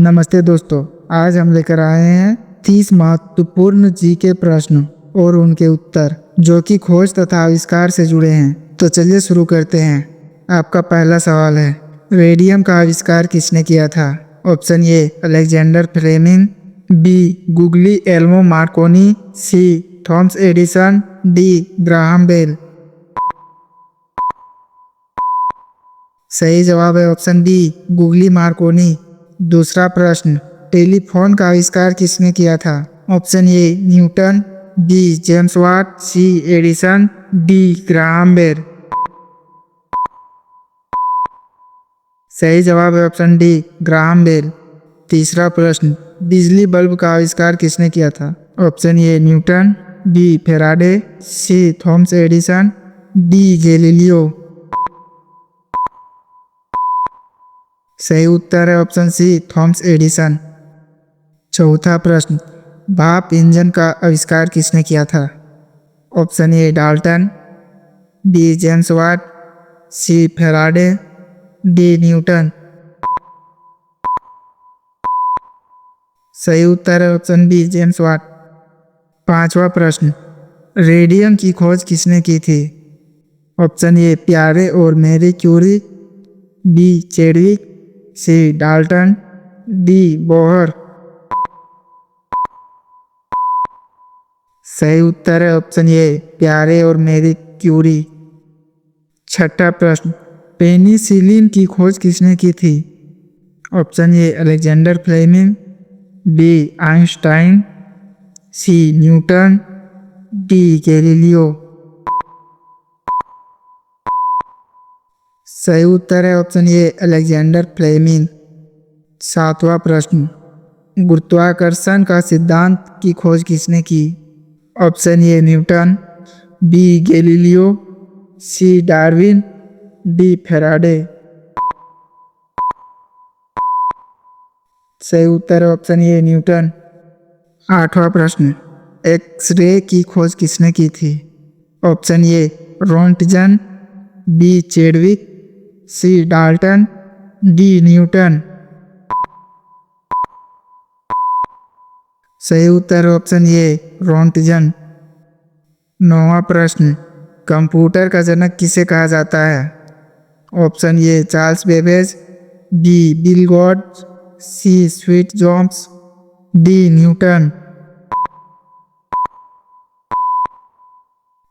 नमस्ते दोस्तों। आज हम लेकर आए हैं 30 महत्वपूर्ण जीके प्रश्न और उनके उत्तर जो कि खोज तथा आविष्कार से जुड़े हैं। तो चलिए शुरू करते हैं। आपका पहला सवाल है, रेडियम का आविष्कार किसने किया था? Option A Alexander Fleming, B Guglielmo Marconi, C Thomas Edison, D Graham Bell. सही जवाब है ऑप्शन डी गुगली मार्कोनी। दूसरा प्रश्न, टेलीफोन का आविष्कार किसने किया था? Option A Newton, B James Watt, C Edison, D Graham Bell. सही जवाब है ऑप्शन डी ग्राहम बेल। तीसरा प्रश्न, बिजली बल्ब का आविष्कार किसने किया था? Option A Newton, B Faraday, C Thomas Edison, D Galileo. सही उत्तर है ऑप्शन सी थॉमस एडिसन। चौथा प्रश्न, भाप इंजन का आविष्कार किसने किया था? Option A Dalton, B James Watt, C Faraday, D Newton. सही उत्तर है ऑप्शन बी जेम्स वाट। पांचवा प्रश्न, रेडियम की खोज किसने की थी? ऑप्शन ए प्यारे और Marie Curie, B Chadwick, C Dalton, D Bohr. सही उत्तर है ऑप्शन ए प्यारे और मैरी क्यूरी। छठा प्रश्न, पेनिसिलिन की खोज किसने की थी? Option A Alexander Fleming, B Einstein, C Newton, D Galileo. सही उत्तर है ऑप्शन ए अलेक्जेंडर फ्लेमिंग। सातवां प्रश्न, गुरुत्वाकर्षण का सिद्धांत की खोज किसने की? Option A Newton, B Galileo, C Darwin, D Faraday. सही उत्तर है ऑप्शन ए न्यूटन। आठवां प्रश्न, एक्सरे की खोज किसने की थी? Option A Roentgen, B Chadwick, C Dalton, D Newton. सही उत्तर है ऑप्शन ए रोंटगन। नौवां प्रश्न, कंप्यूटर का जनक किसे कहा जाता है? Option A Charles Babbage, B Bill Gates, C Steve Jobs, D Newton.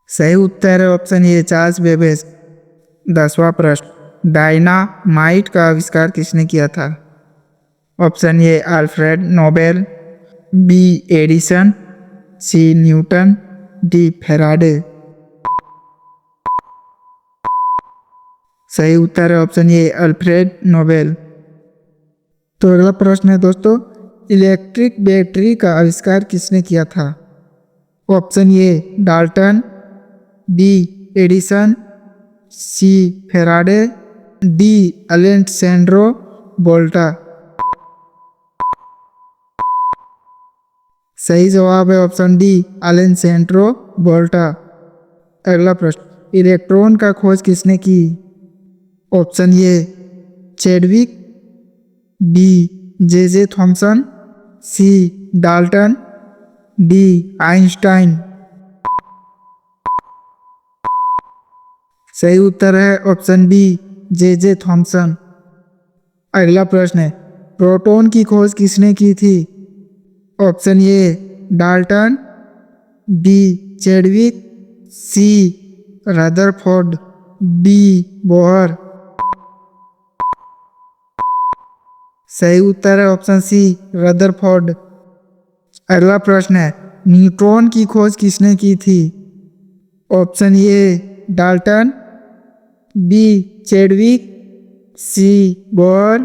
सही उत्तर है ऑप्शन ए चार्ल्स बेबेज। 10वां प्रश्न, डायनामाइट का आविष्कार किसने किया था? Option A Alfred Nobel, B Edison, C Newton, D Faraday. सही उत्तर है ऑप्शन ए अल्फ्रेड नोबेल। तो अगला प्रश्न है दोस्तों, इलेक्ट्रिक बैटरी का आविष्कार किसने किया था? Option A Dalton, B Edison, C Faraday, D Alessandro Volta. सही जवाब है ऑप्शन डी अलेक्सेंड्रो वोल्टा। अगला प्रश्न, इलेक्ट्रॉन का खोज किसने की? Option A Chadwick, B J Thomson, C Dalton, D Einstein. सही उत्तर है ऑप्शन बी जे थॉमसन। अगला प्रश्न है, प्रोटॉन की खोज किसने की थी? Option A Dalton, B Chadwick, C Rutherford, D Bohr. सही उत्तर है ऑप्शन सी रदरफोर्ड। अगला प्रश्न है, न्यूट्रॉन की खोज किसने की थी? Option A Dalton, B Chadwick, C Bohr,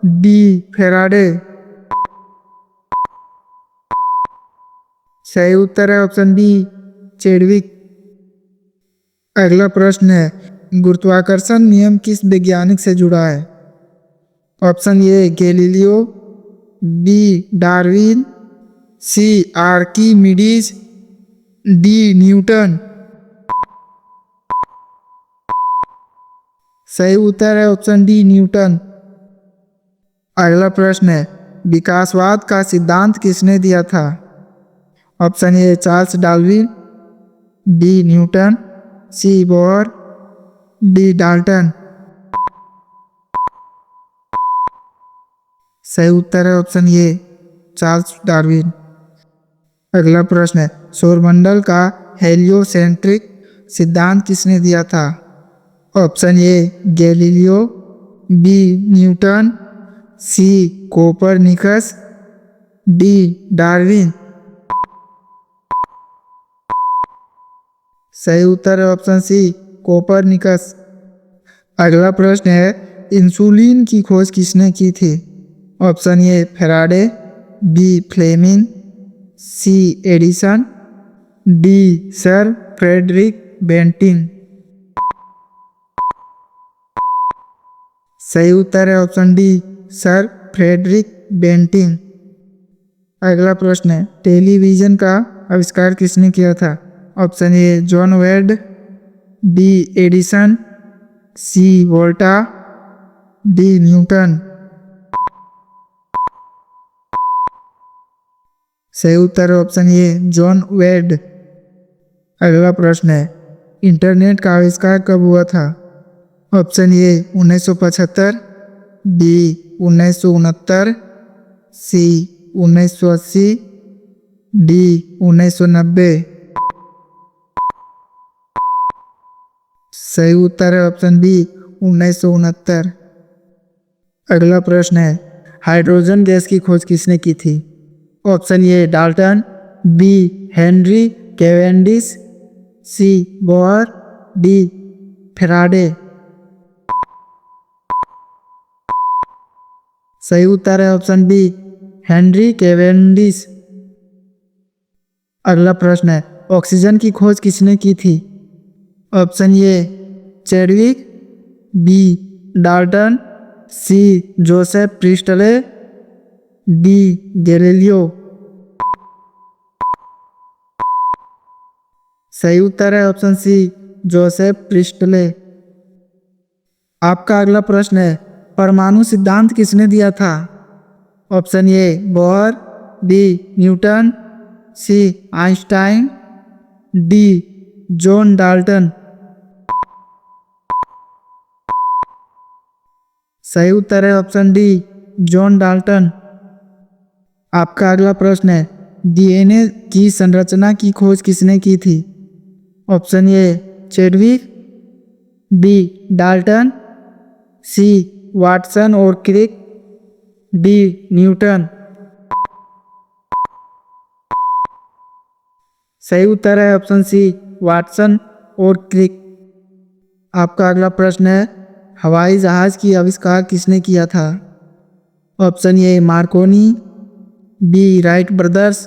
D Faraday. सही उत्तर है ऑप्शन बी चेडविक। अगला प्रश्न है, गुरुत्वाकर्षण नियम किस वैज्ञानिक से जुड़ा है? Option A Galileo, B Darwin, C Archimedes, D Newton. सही उत्तर है ऑप्शन डी न्यूटन। अगला प्रश्न है, विकासवाद का सिद्धांत किसने दिया था? Option A Charles Darwin, B Newton, C Bohr, D Dalton. सही उत्तर है ऑप्शन ए चार्ल्स डार्विन। अगला प्रश्न है, सौरमंडल का हेलियोसेंट्रिक सिद्धांत किसने दिया था? Option A Galileo, B Newton, C Copernicus, D Darwin. सही उत्तर है ऑप्शन सी कोपरनिकस। अगला प्रश्न है, इंसुलिन की खोज किसने की थी? Option A Faraday, B Fleming, C Edison, D sir Frederick Banting. सही उत्तर है option D sir Frederick Banting. अगला प्रश्न है, टेलीविजन का आविष्कार किसने किया था? Option A John Wade, B Edison, C Volta, D Newton. सही उत्तर है ऑप्शन ए जॉन वेड। अगला प्रश्न है, इंटरनेट का आविष्कार कब हुआ था? Option A 1975, B 1969, C 1980, D 1990। सही उत्तर है ऑप्शन बी 1969। अगला प्रश्न है, हाइड्रोजन गैस की खोज किसने की थी? Option A Dalton, B Henry Cavendish, C Bohr, D Faraday. सही उत्तर है ऑप्शन बी हेनरी कैवेंडिश। अगला प्रश्न है, ऑक्सीजन की खोज किसने की थी? Option A Chadwick, B Dalton, C Joseph Priestley, D Galileo. सही उत्तर है ऑप्शन सी जोसेफ प्रिस्टले। आपका अगला प्रश्न है, परमाणु सिद्धांत किसने दिया था? Option A Bohr, B Newton, C Einstein, D John Dalton. सही उत्तर है ऑप्शन डी जॉन डाल्टन। आपका अगला प्रश्न है, डीएनए की संरचना की खोज किसने की थी? Option A Chadwick, B Dalton, C Watson और क्रिक, डी न्यूटन। सही उत्तर है ऑप्शन सी वाटसन और क्रिक। आपका अगला प्रश्न है, हवाई जहाज की आविष्कार किसने किया था? Option A Marconi, B Wright brothers,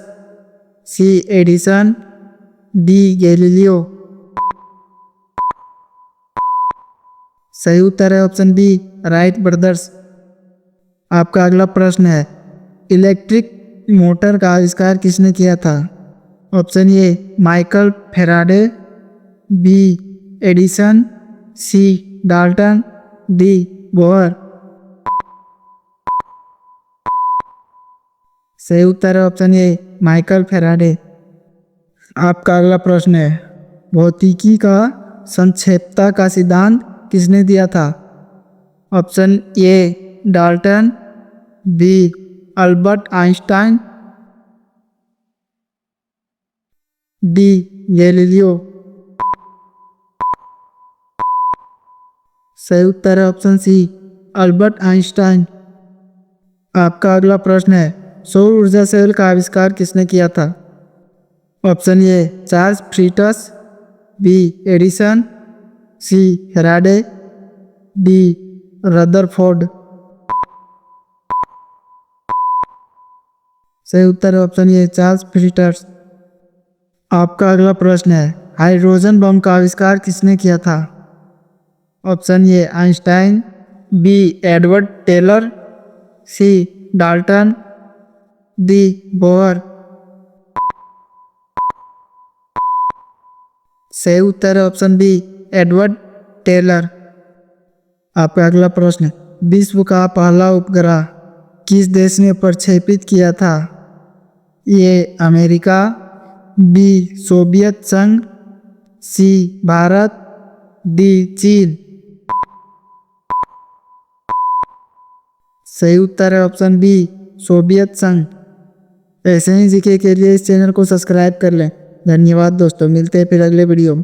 C Edison, D Galileo. सही उत्तर है ऑप्शन बी राइट ब्रदर्स। आपका अगला प्रश्न है, इलेक्ट्रिक मोटर का आविष्कार किसने किया था? Option A Michael Faraday, B Edison, C Dalton, D Bohr. सही उत्तर है ऑप्शन ए माइकल फैराडे। आपका अगला प्रश्न है, भौतिकी का संक्षेपता का सिद्धांत किसने दिया था? Option A Dalton, B Albert Einstein, D Galileo. सही उत्तर है ऑप्शन सी अल्बर्ट आइंस्टाइन। आपका अगला प्रश्न है, सौर ऊर्जा सेल का आविष्कार किसने किया था? Option A Charles Fritts, B Edison, C Faraday, D Rutherford. सही उत्तर है ऑप्शन ए चार्ल्स फ्रीटस। आपका अगला प्रश्न है, हाइड्रोजन बम का आविष्कार किसने किया था? Option A Einstein, B Edward Teller, C Dalton, D Bohr. सही उत्तर है ऑप्शन बी एडवर्ड टेलर। आपका अगला प्रश्न, विश्व का पहला उपग्रह? किस देश ने प्रक्षेपित किया था? ए अमेरिका, बी सोवियत संघ, सी भारत, डी चीन। सही उत्तर है ऑप्शन बी सोवियत संघ। ऐसे ही जीके के लिए इस चैनल को सब्सक्राइब कर लें। धन्यवाद दोस्तों, मिलते हैं फिर अगले वीडियो में।